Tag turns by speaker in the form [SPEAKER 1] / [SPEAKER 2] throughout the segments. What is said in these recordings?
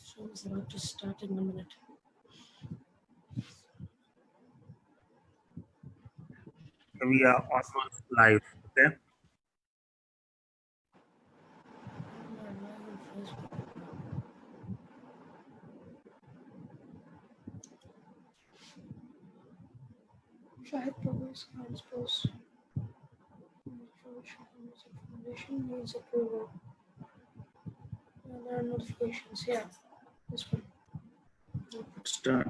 [SPEAKER 1] So it's about to start in a minute.
[SPEAKER 2] We are almost live, okay?
[SPEAKER 1] Shahid Parvez Khan's post. Foundation needs approval. There are notifications. Yeah, this one.
[SPEAKER 2] Start.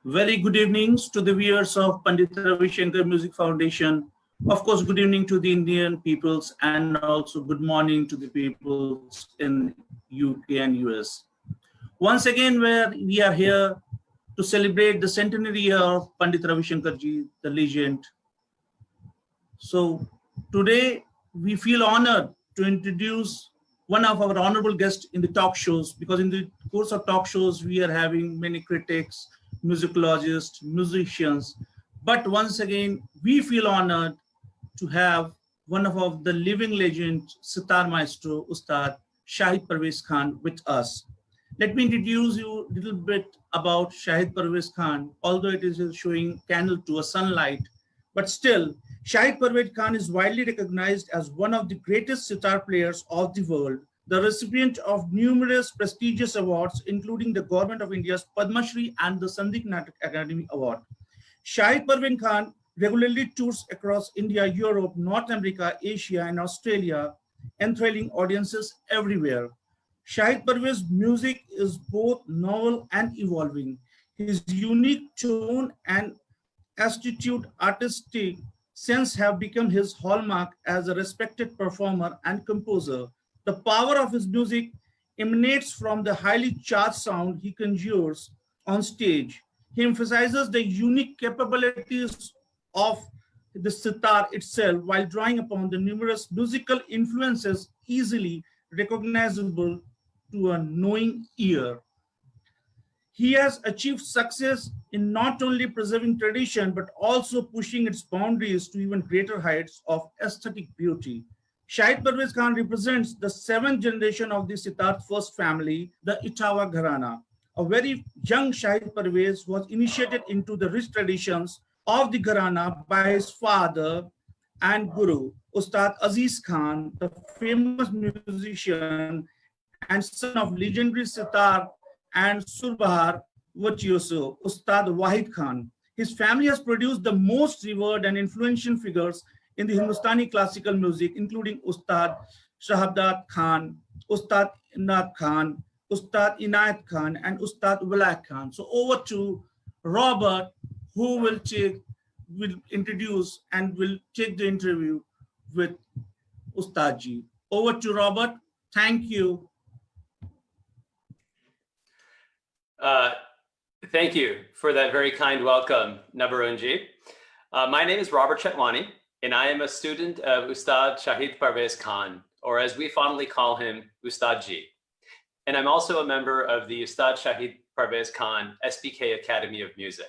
[SPEAKER 2] Very good evenings to the viewers of Pandit Ravi Shankar Music Foundation. Of course, good evening to the Indian peoples and also good morning to the peoples in UK and US. Once again, we are here to celebrate the centenary year of Pandit Ravi Shankar ji, the legend. So today we feel honored to introduce one of our honorable guests in the talk shows, because in the course of talk shows, we are having many critics, musicologists, musicians. But once again, we feel honored to have one of the living legends, sitar maestro, Ustad Shahid Parvez Khan with us. Let me introduce you a little bit about Shahid Parvez Khan, although it is showing candle to a sunlight, but still, Shahid Parvez Khan is widely recognized as one of the greatest sitar players of the world, the recipient of numerous prestigious awards, including the Government of India's Padmashree and the Sandeep Natak Academy Award. Shahid Parvez Khan regularly tours across India, Europe, North America, Asia, and Australia, enthralling audiences everywhere. Shahid Parvez's music is both novel and evolving. His unique tone and astute artistic sense have become his hallmark as a respected performer and composer. The power of his music emanates from the highly charged sound he conjures on stage. He emphasizes the unique capabilities of the sitar itself while drawing upon the numerous musical influences easily recognizable to a knowing ear. He has achieved success in not only preserving tradition, but also pushing its boundaries to even greater heights of aesthetic beauty. Shahid Parvez Khan represents the seventh generation of the sitar first family, the Itawa Gharana. A very young Shahid Parvez was initiated into the rich traditions of the Gharana by his father and guru, Ustad Aziz Khan, the famous musician and son of legendary sitar and surbahar virtuoso, Ustad Wahid Khan. His family has produced the most revered and influential figures in the Hindustani classical music, including Ustad Shahabdat Khan, Ustad Inayat Khan, Ustad Inayat Khan, and Ustad Wilayat Khan. So over to Robert, who will introduce and will take the interview with Ustad ji. Over to Robert. Thank you.
[SPEAKER 3] Thank you for that very kind welcome, Nabarunji. My name is Robert Chetwani, and I am a student of Ustad Shahid Parvez Khan, or as we fondly call him, Ustad Ji. And I'm also a member of the Ustad Shahid Parvez Khan SBK Academy of Music.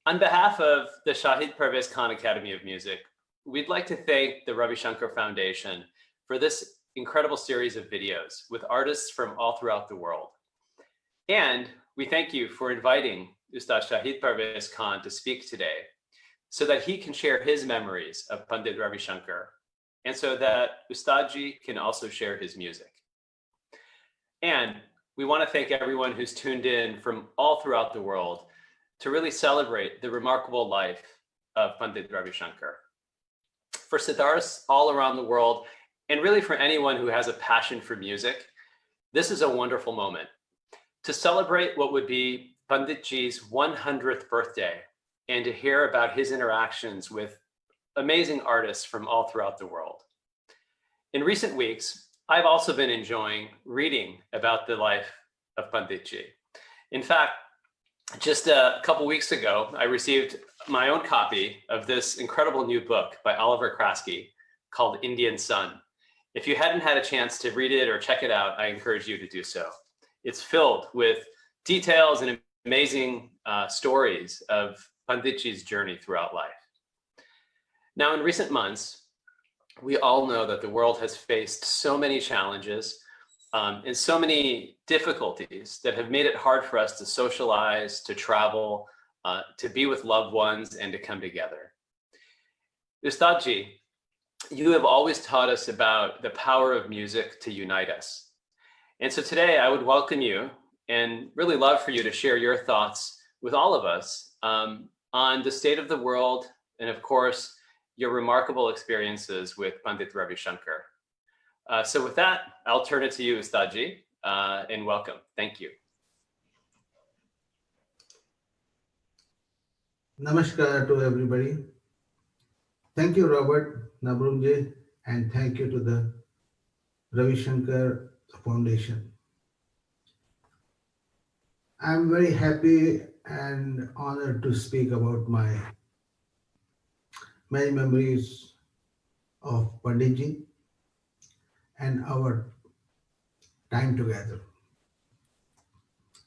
[SPEAKER 3] On behalf of the Shahid Parvez Khan Academy of Music, we'd like to thank the Ravi Shankar Foundation for this incredible series of videos with artists from all throughout the world. And we thank you for inviting Ustad Shahid Parvez Khan to speak today so that he can share his memories of Pandit Ravi Shankar and so that Ustad Ji can also share his music. And we want to thank everyone who's tuned in from all throughout the world to really celebrate the remarkable life of Pandit Ravi Shankar. For sitarists all around the world, and really for anyone who has a passion for music, this is a wonderful moment to celebrate what would be Pandit Ji's 100th birthday and to hear about his interactions with amazing artists from all throughout the world. In recent weeks, I've also been enjoying reading about the life of Pandit Ji. In fact, just a couple weeks ago, I received my own copy of this incredible new book by Oliver Kraske called Indian Sun. If you hadn't had a chance to read it or check it out, I encourage you to do so. It's filled with details and amazing stories of Panditji's journey throughout life. Now, in recent months, we all know that the world has faced so many challenges and so many difficulties that have made it hard for us to socialize, to travel, to be with loved ones, and to come together. Ustadji, you have always taught us about the power of music to unite us. And so today I would welcome you and really love for you to share your thoughts with all of us on the state of the world and, of course, your remarkable experiences with Pandit Ravi Shankar. So with that, I'll turn it to you, Ustadji, and welcome. Thank you.
[SPEAKER 4] Namaskar to everybody. Thank you, Robert Nabrumji, and thank you to the Ravi Shankar Foundation. I'm very happy and honored to speak about my many memories of Panditji and our time together,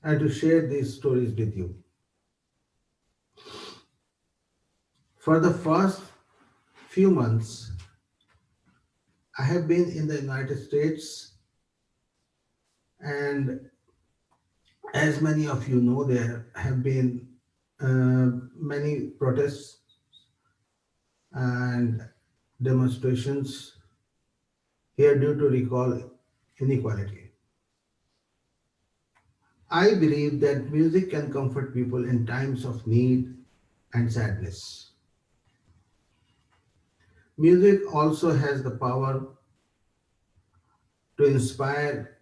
[SPEAKER 4] and to share these stories with you. For the first few months, I have been in the United States, and as many of you know, there have been many protests and demonstrations here due to recall inequality. I believe that music can comfort people in times of need and sadness. Music also has the power to inspire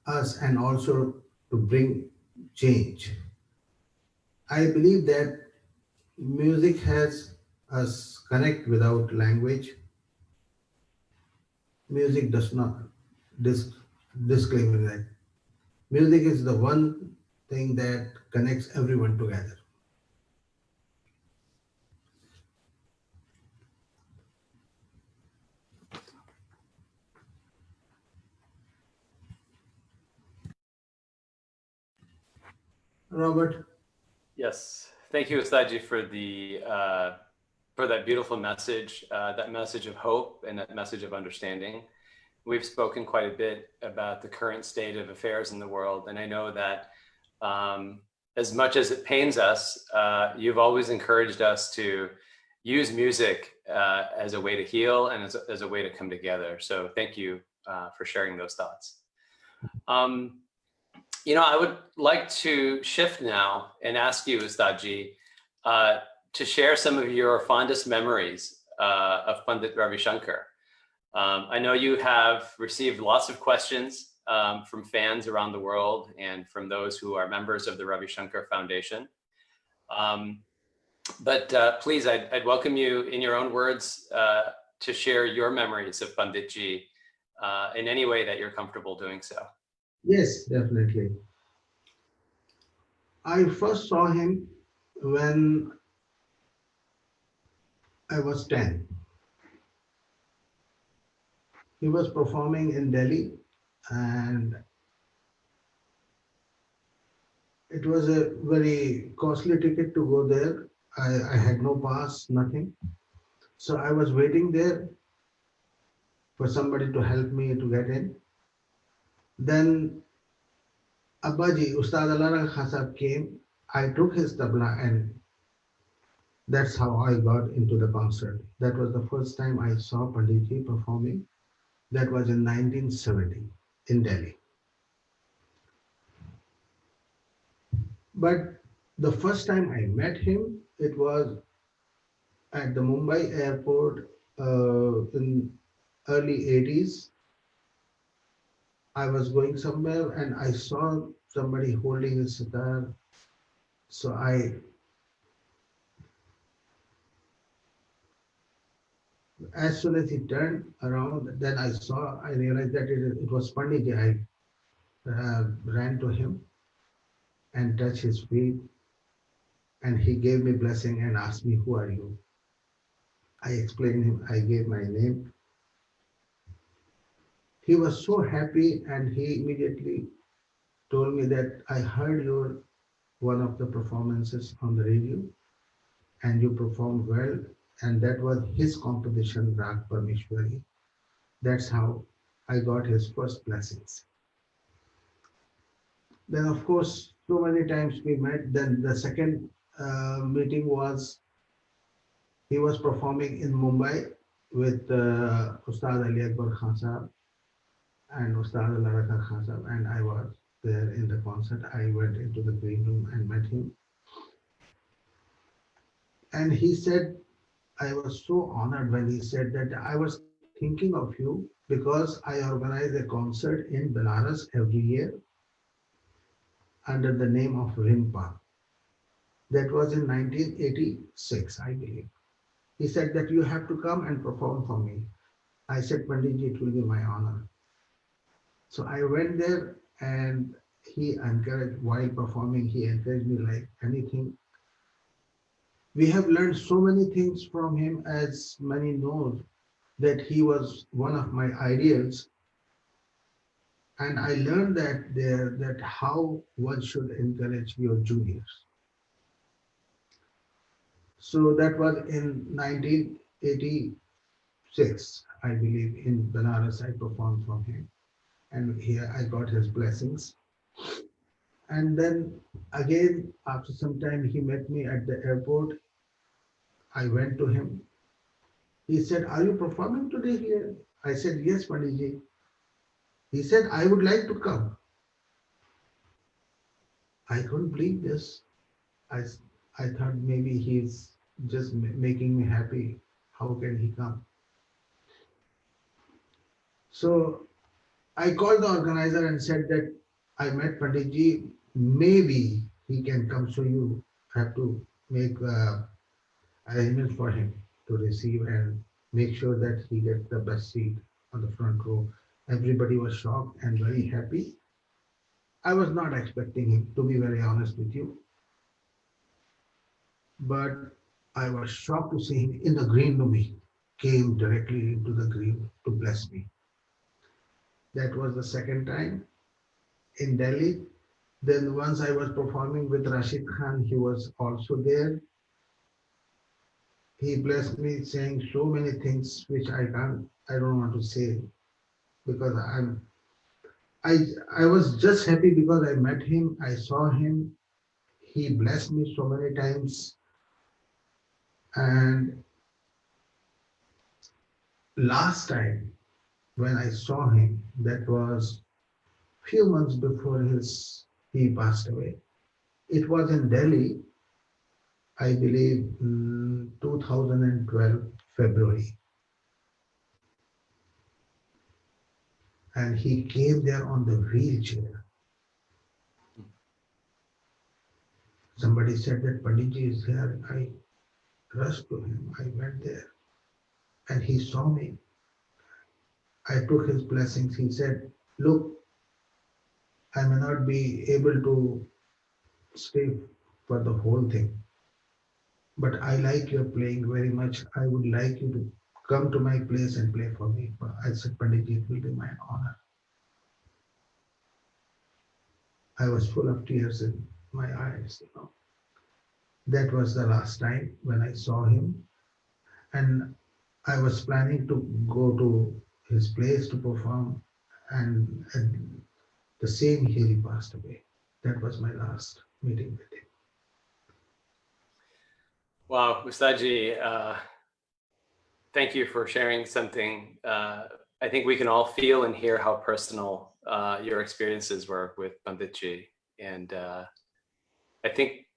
[SPEAKER 4] us and also to bring change. I believe that music has us connect without language. Music does not discriminate. Music is the one thing that connects everyone together. Robert?
[SPEAKER 3] Yes, thank you, Ustadji, for that beautiful message, that message of hope and that message of understanding. We've spoken quite a bit about the current state of affairs in the world, and I know that as much as it pains us, you've always encouraged us to use music as a way to heal and as a way to come together. So thank you for sharing those thoughts. You know, I would like to shift now and ask you, Ustadji, to share some of your fondest memories of Pandit Ravi Shankar. I know you have received lots of questions from fans around the world and from those who are members of the Ravi Shankar Foundation. But please, I'd welcome you in your own words to share your memories of Panditji in any way that you're comfortable doing so.
[SPEAKER 4] Yes, definitely. I first saw him when I was 10. He was performing in Delhi, and it was a very costly ticket to go there. I had no pass, nothing. So I was waiting there for somebody to help me to get in. Then Abbaji, Ustad Alara Khan Sahab came. I took his tabla, and that's how I got into the concert. That was the first time I saw Panditji performing. That was in 1970 in Delhi. But the first time I met him, it was at the Mumbai airport in early 80s. I was going somewhere and I saw somebody holding his sitar. So as soon as he turned around, then I realized that it was Panditji. I ran to him and touched his feet, and he gave me blessing and asked me, "Who are you?" I explained him, I gave my name. he was so happy, and he immediately told me that I heard your one of the performances on the radio, and you performed well, and that was his composition, Rag Parmeshwari. That's how I got his first blessings. Then, of course, so many times we met. Then the second meeting was he was performing in Mumbai with Ustad Ali Akbar Khan Sahab and Ustad Al Khan Sahab, and I was there in the concert. I went into the green room and met him. And he said, I was so honored when he said that I was thinking of you because I organize a concert in Benares every year under the name of Rimpa. That was in 1986, I believe. He said that you have to come and perform for me. I said, Panditji, it will be my honor. So I went there, and he encouraged, while performing, he encouraged me like anything. We have learned so many things from him, as many know that he was one of my ideals. And I learned that there, that how one should encourage your juniors. So that was in 1986, I believe, in Benares. I performed from him, and here I got his blessings. And then again, after some time, he met me at the airport. I went to him. He said, are you performing today here? I said, yes, Panditji. He said, I would like to come. I couldn't believe this. I thought maybe he's just making me happy. How can he come? So I called the organizer and said that I met Panditji. Maybe he can come. So you have to make arrangements for him to receive and make sure that he gets the best seat on the front row. Everybody was shocked and very happy. I was not expecting him, to be very honest with you. But I was shocked to see him in the green room. He came directly into the green to bless me. That was the second time in Delhi. Then once I was performing with Rashid Khan, he was also there. He blessed me, saying so many things which I don't want to say, because I was just happy because I met him, I saw him. He blessed me so many times. And last time when I saw him, that was few months before he passed away. It was in Delhi, I believe, 2012 February. And he came there on the wheelchair. Somebody said that Panditji is here. I rushed to him. I went there, and he saw me. I took his blessings. He said, look, I may not be able to stay for the whole thing, but I like your playing very much. I would like you to come to my place and play for me. But I said, Panditji, it will be my honor. I was full of tears in my eyes, you know. That was the last time when I saw him. And I was planning to go to his place to perform, and the same year he passed away. That was my last meeting with him.
[SPEAKER 3] Wow, Ustadji, thank you for sharing something. I think we can all feel and hear how personal your experiences were with Panditji. And I think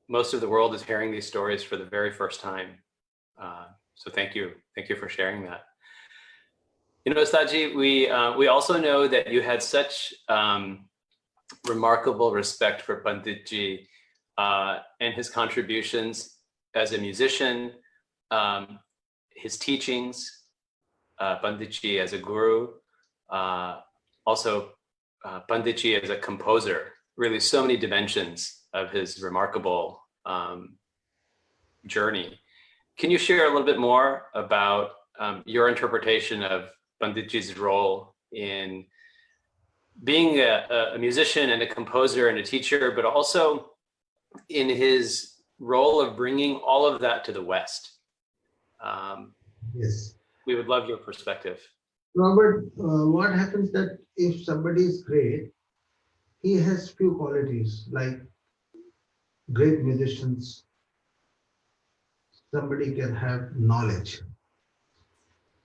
[SPEAKER 3] most of the world is hearing these stories for the very first time. So thank you for sharing that. You know, Ustadji, we also know that you had such remarkable respect for Panditji and his contributions as a musician, his teachings, Panditji as a guru, also Panditji as a composer. Really, so many dimensions of his remarkable journey. Can you share a little bit more about your interpretation of Panditji's role in being a musician and a composer and a teacher, but also in his role of bringing all of that to the West.
[SPEAKER 4] Yes.
[SPEAKER 3] We would love your perspective.
[SPEAKER 4] Robert, what happens that if somebody is great, he has few qualities like great musicians. Somebody can have knowledge.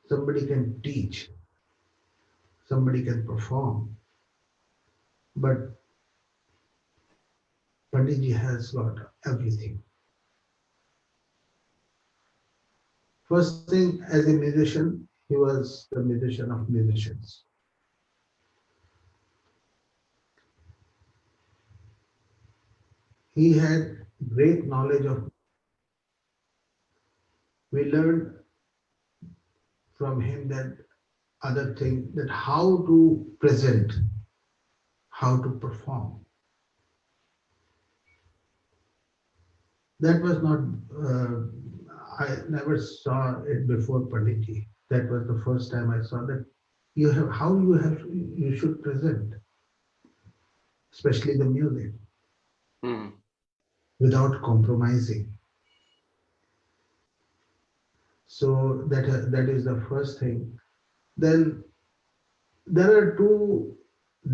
[SPEAKER 4] Somebody can teach. Somebody can perform. But Panditji has got everything. First thing, as a musician, he was the musician of musicians. He had great knowledge of. We learned from him that other thing, that how to present, how to perform. That was not, I never saw it before Panditji. That was the first time I saw that you should present, especially the music, without compromising. So that is the first thing. Then there are two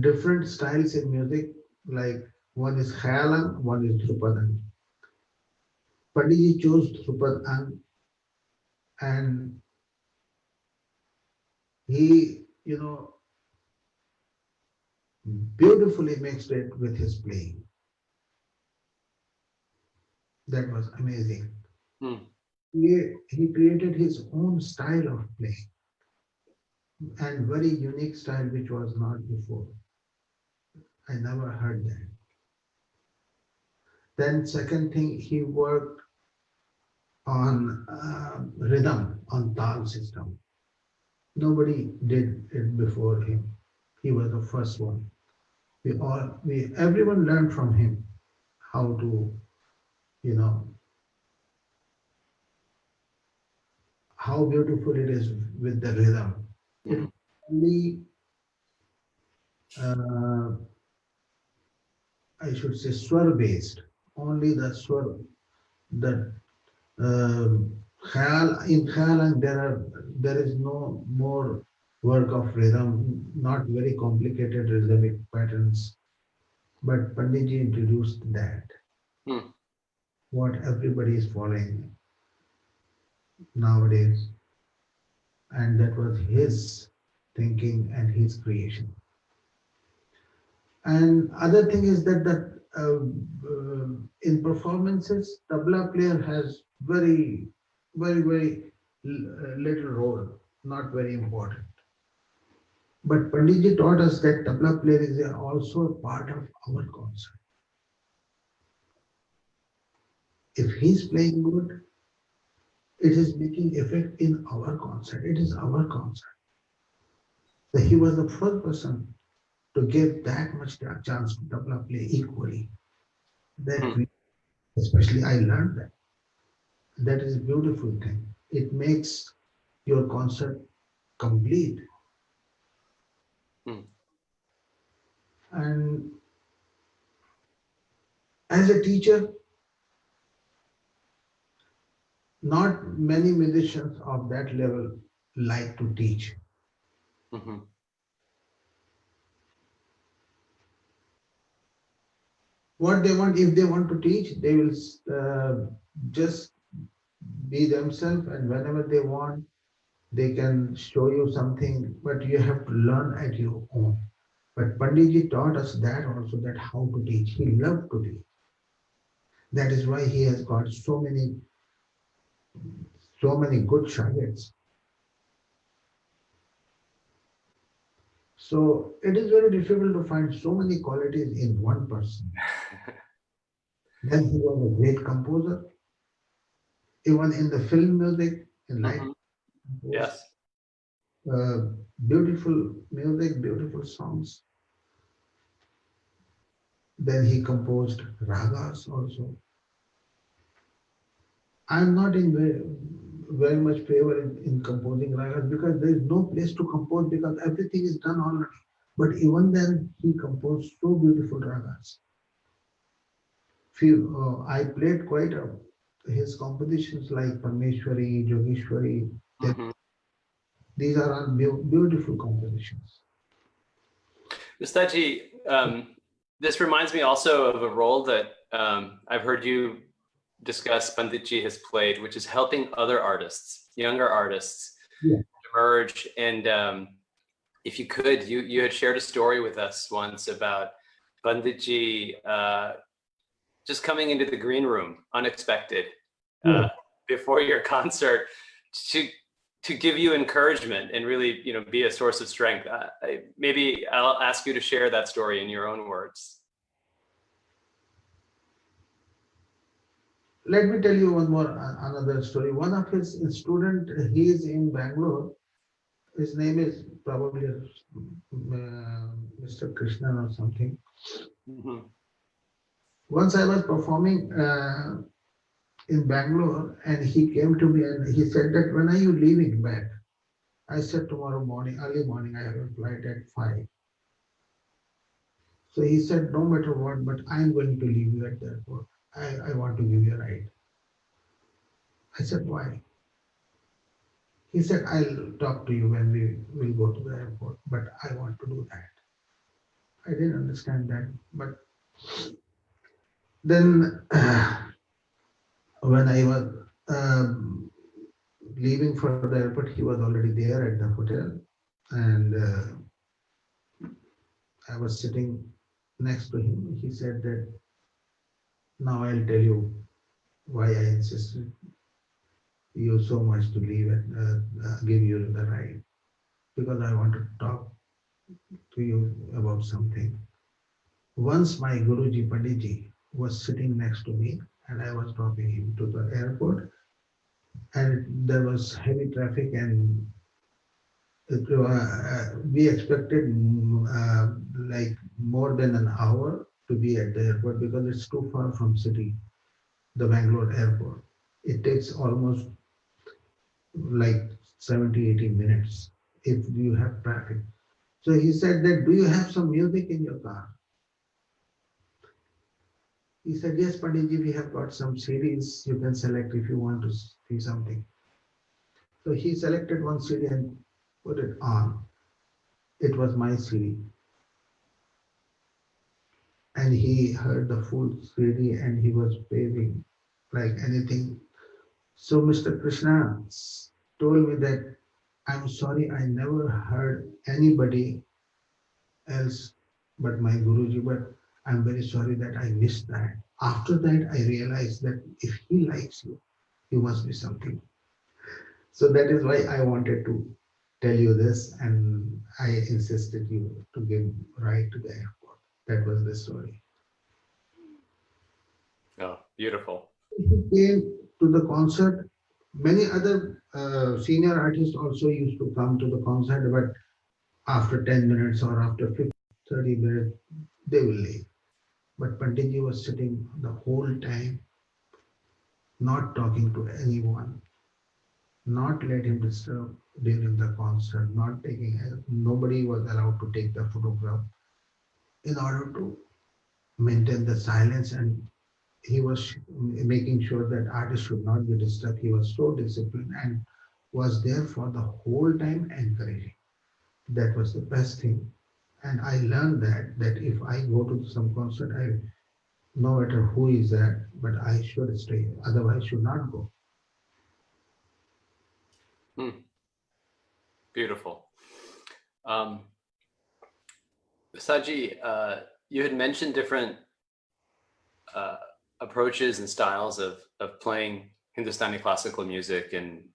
[SPEAKER 4] different styles in music, like one is Khayalan, one is Dhrupadan. Panditji chose Dhrupadan, and he, beautifully mixed it with his playing. That was amazing. He created his own style of playing, and very unique style which was not before. I never heard that. Then second thing, he worked on rhythm, on tal system. Nobody did it before him. He was the first one. Everyone learned from him how to, how beautiful it is with the rhythm. It only, I should say, swar based. Only the swar, the in Khayal, there is no more work of rhythm, not very complicated rhythmic patterns. But Panditji introduced that. What everybody is following nowadays. And that was his thinking and his creation. And other thing is that in performances, tabla player has very, very, very little role, not very important. But Panditji taught us that tabla player is also a part of our concert. If he's playing good, it is making effect in our concert. It is our concert. So he was the first person to give that much chance to tabla play equally. That especially I learned that. That is a beautiful thing. It makes your concert complete. And as a teacher, not many musicians of that level like to teach. What they want, if they want to teach, they will just be themselves, and whenever they want, they can show you something, but you have to learn at your own. But Panditji taught us that also, that how to teach. He loved to teach. That is why he has got so many good Shahids. So it is very difficult to find so many qualities in one person. Then he was a great composer. Even in the film music, in light.
[SPEAKER 3] Yes.
[SPEAKER 4] Beautiful music, beautiful songs. Then he composed ragas also. I'm not very much favor in composing ragas because there is no place to compose because everything is done already. But even then, he composed so beautiful ragas. I played quite his compositions like Parmeshwari, Jogeshwari.
[SPEAKER 3] Mhm.
[SPEAKER 4] These are all beautiful compositions.
[SPEAKER 3] Ustadji, this reminds me also of a role that I've heard you discuss Panditji has played, which is helping other artists, younger artists,
[SPEAKER 4] Yeah.
[SPEAKER 3] emerge. And if you could, you had shared a story with us once about Panditji just coming into the green room unexpected
[SPEAKER 4] Yeah.
[SPEAKER 3] before your concert to give you encouragement and really, be a source of strength. Maybe I'll ask you to share that story in your own words.
[SPEAKER 4] Let me tell you one more another story. One of his student, he is in Bangalore. His name is probably Mr. Krishnan or something.
[SPEAKER 3] Mm-hmm.
[SPEAKER 4] Once I was performing in Bangalore, and he came to me and he said that, when are you leaving back? I said, tomorrow morning, early morning, I have a flight at 5. So he said, no matter what, but I'm going to leave you at the airport. I want to give you a ride. I said, why? He said, I'll talk to you when we will go to the airport, but I want to do that. I didn't understand that. But then when I was leaving for the airport, he was already there at the hotel. And I was sitting next to him. He said that, now I'll tell you why I insisted you so much to leave and give you the ride. Because I want to talk to you about something. Once my Guruji Panditji was sitting next to me and I was dropping him to the airport, and there was heavy traffic, and we expected like more than an hour to be at the airport because it's too far from city, the Bangalore airport. It takes almost like 70-80 minutes if you have traffic. So he said that, do you have some music in your car? He said, yes, Panditji, we have got some CDs. You can select if you want to see something. So he selected one CD and put it on. It was my CD. And he heard the full CD and he was waving like anything. So Mr. Krishna told me that, I'm sorry, I never heard anybody else but my Guruji, but I'm very sorry that I missed that. After that, I realized that if he likes you, you must be something. So that is why I wanted to tell you this, and I insisted you to give ride to the airport. That was the story.
[SPEAKER 3] Oh, beautiful.
[SPEAKER 4] He came to the concert. Many other senior artists also used to come to the concert, but after 10 minutes or after 30 minutes, they will leave. But Panditji was sitting the whole time, not talking to anyone, not let him disturb during the concert, not taking, nobody was allowed to take the photograph in order to maintain the silence, and he was making sure that artists should not be disturbed. He was so disciplined and was there for the whole time encouraging. That was the best thing. And I learned that if I go to some concert, no matter who is there, but I should stay, otherwise should not go.
[SPEAKER 3] Beautiful. Saji, you had mentioned different approaches and styles of playing Hindustani classical music in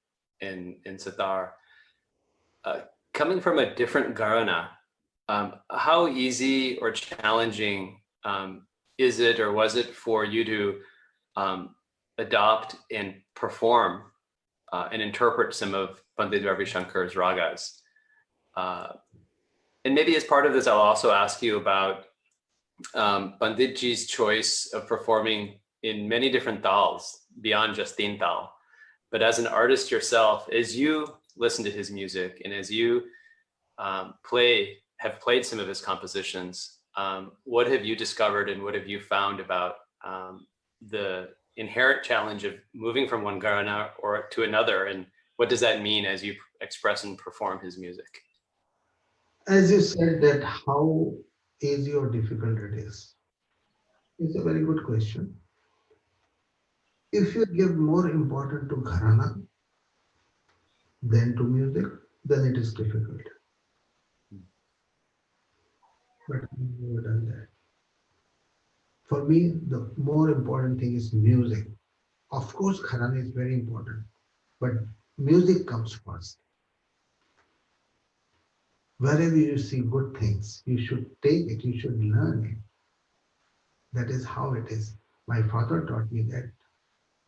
[SPEAKER 3] sitar. Coming from a different gharana, how easy or challenging is it, or was it for you to adopt and perform and interpret some of Pandit Ravi Shankar's ragas? And maybe as part of this, I'll also ask you about Panditji's choice of performing in many different tals beyond just teen tal. But as an artist yourself, as you listen to his music and as you have played some of his compositions, what have you discovered and what have you found about the inherent challenge of moving from one gharana or to another, and what does that mean as you express and perform his music?
[SPEAKER 4] As you said, that how easy or difficult it is. It's a very good question. If you give more importance to gharana than to music, then it is difficult. But I've never done that. For me, the more important thing is music. Of course, gharana is very important, but music comes first. Wherever you see good things, you should take it, you should learn it. That is how it is. My father taught me that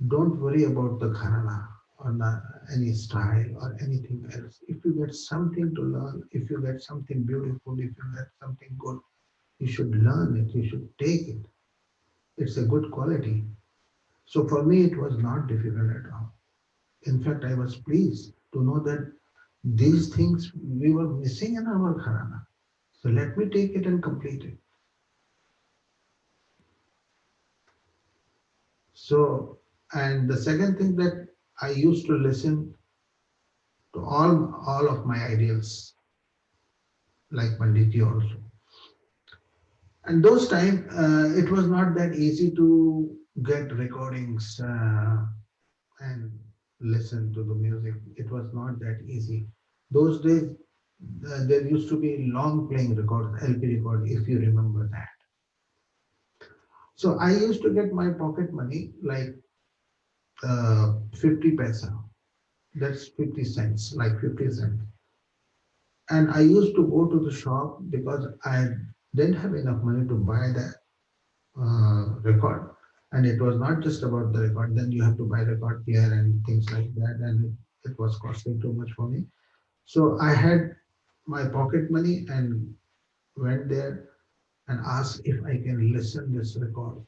[SPEAKER 4] don't worry about the gharana or any style or anything else. If you get something to learn, if you get something beautiful, if you get something good, you should learn it, you should take it. It's a good quality. So for me, it was not difficult at all. In fact, I was pleased to know that these things we were missing in our gharana. So let me take it and complete it. So, and the second thing that I used to listen to all of my ideals, like Pandit also. And those time, it was not that easy to get recordings and listen to the music. It was not that easy. Those days, there used to be long playing records, LP record, if you remember that. So I used to get my pocket money like 50 paisa. That's 50 cents, like 50 cents. And I used to go to the shop because I didn't have enough money to buy the record. And it was not just about the record. Then you have to buy record player and things like that. And it was costing too much for me. So I had my pocket money and went there and asked if I can listen this record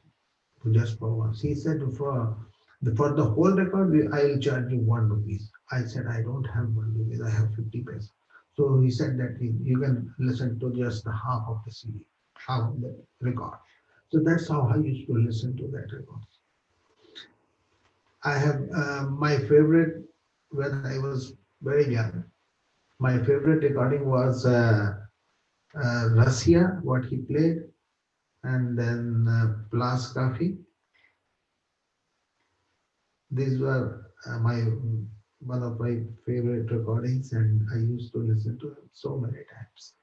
[SPEAKER 4] just for once. He said for the whole record, I'll charge you 1 rupees. I said, I don't have 1 rupees, I have 50 paise. So he said that you can listen to just half of the CD, half of the record. So that's how I used to listen to that record. I have my favorite, when I was very young, my favorite recording was Russia, what he played, and then Plas Kafi. These were one of my favorite recordings, and I used to listen to them so many times.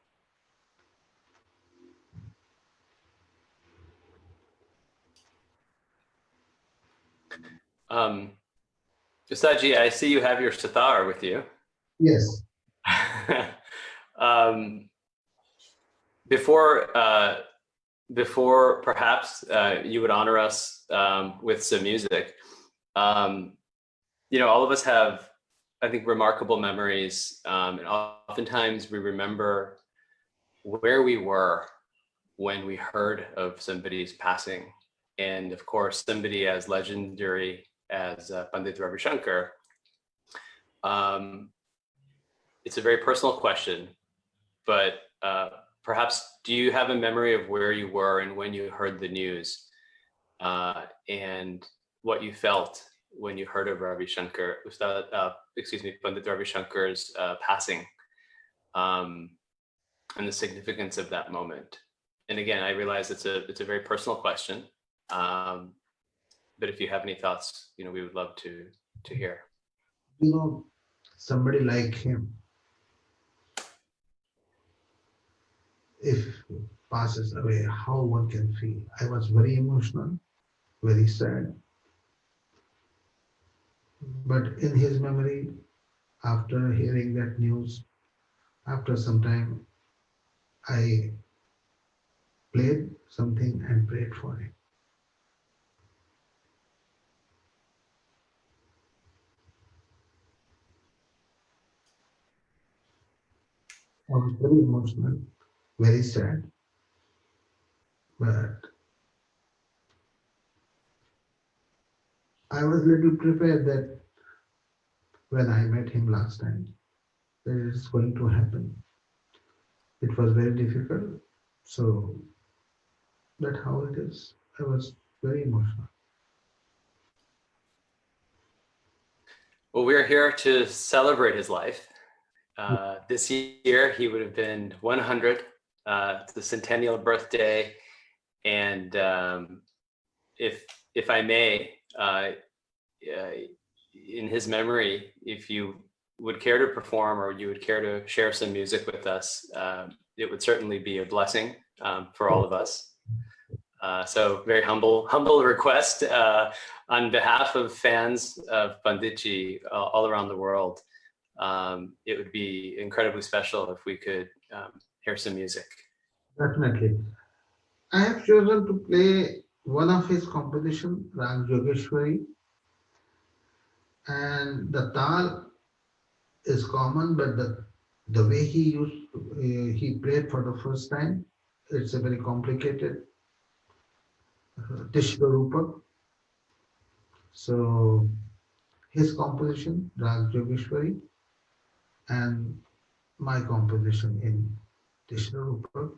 [SPEAKER 3] Ustadji, I see you have your sitar with you.
[SPEAKER 4] Yes.
[SPEAKER 3] Before perhaps you would honor us with some music, all of us have, I think, remarkable memories, and oftentimes we remember where we were when we heard of somebody's passing. And of course, somebody as legendary as Pandit Ravi Shankar. It's a very personal question, but perhaps do you have a memory of where you were and when you heard the news, and what you felt when you heard of Ravi Shankar, Pandit Ravi Shankar's passing, and the significance of that moment? And again, I realize it's a very personal question, but if you have any thoughts, we would love to hear.
[SPEAKER 4] Somebody like him, if passes away, how one can feel. I was very emotional, very sad. But in his memory, after hearing that news, after some time, I played something and prayed for him. I was very emotional, very sad, but I was little prepared that when I met him last time that it is going to happen. It was very difficult. So that's how it is. I was very emotional.
[SPEAKER 3] Well, we're here to celebrate his life. This year, he would have been 100, the centennial birthday. And if I may, in his memory, if you would care to perform or you would care to share some music with us, it would certainly be a blessing for all of us. So very humble request on behalf of fans of Panditji all around the world. It would be incredibly special if we could hear some music.
[SPEAKER 4] Definitely. I have chosen to play one of his composition, Rag Yogeshwari, and the tal is common, but the way he played for the first time, it's a very complicated Tishra Rupak. So his composition, Rag Yogeshwari, and my composition in Tishra Rupak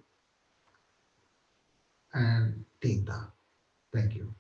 [SPEAKER 4] and Tinta. Thank you.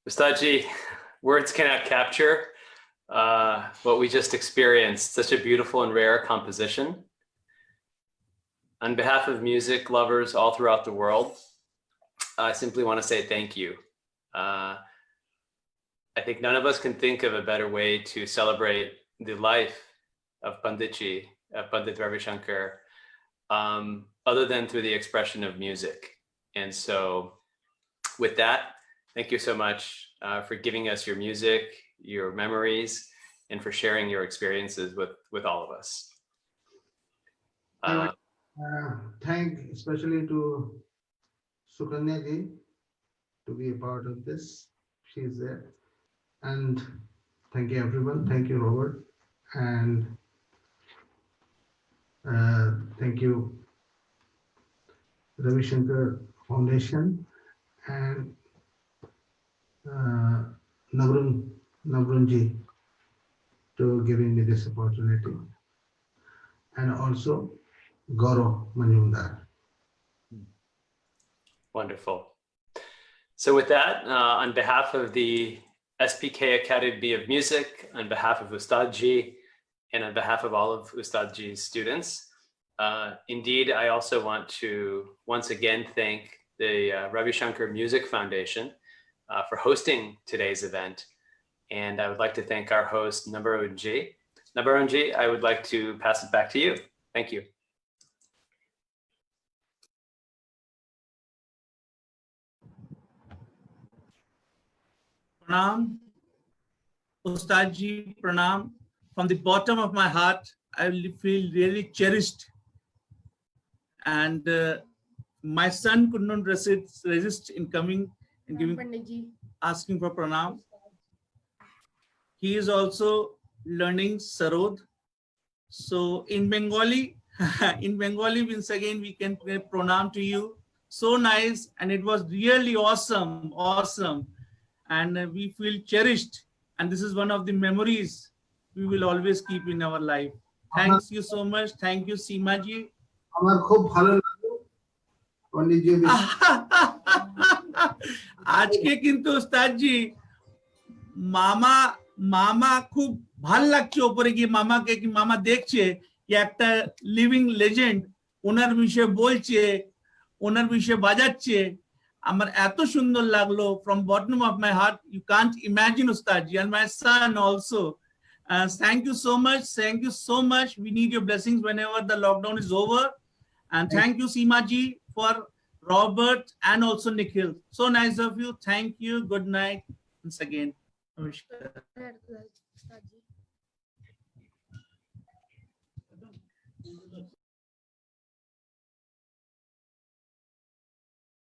[SPEAKER 3] Ustadji, words cannot capture what we just experienced. Such a beautiful and rare composition. On behalf of music lovers all throughout the world, I simply want to say thank you. I think none of us can think of a better way to celebrate the life of Panditji, Pandit Ravi Shankar, other than through the expression of music. And so with that, thank you so much for giving us your music, your memories, and for sharing your experiences with all of us.
[SPEAKER 4] Thank especially to Sukanya ji to be a part of this. She's there. And thank you everyone. Thank you, Robert. And thank you, Ravi Shankar Foundation and Navrunji to giving me this opportunity. And also Gaurav Manjumdar.
[SPEAKER 3] Wonderful. So with that, on behalf of the SPK Academy of Music, on behalf of Ustadji, and on behalf of all of Ustadji's students, indeed, I also want to once again thank the Ravi Shankar Music Foundation for hosting today's event. And I would like to thank our host, Nabarunji. Nabarunji, I would like to pass it back to you. Thank you.
[SPEAKER 2] Pranam, Ustadji, Pranam. From the bottom of my heart, I feel really cherished. And my son could not resist in coming and giving, asking for Pranam. He is also learning Sarod. So in Bengali, once again, we can Pranam to you. So nice. And it was really awesome, awesome. And we feel cherished. And this is one of the memories we will always keep in our life. Thanks you so much. Thank you, Seema ji.
[SPEAKER 4] আমার খুব ভালো লাগলো পণ্ডিতজি
[SPEAKER 2] আজকে কিন্তু উস্তাদজি মামা খুব ভাল লাগছে উপরে গিয়ে মামাকে কি মামা দেখছে কি একটা লিভিং লেজেন্ড ওনার বিষয়ে বলছে ওনার বিষয়ে বাজাচ্ছে আমার এত সুন্দর লাগলো from bottom of my heart. You can't imagine, Ustadji, and my son also. Thank you so much. Thank you so much. We need your blessings whenever the lockdown is over. And thank you, Seema ji, for Robert and also Nikhil. So nice of you. Thank you. Good night once again. Namaskar.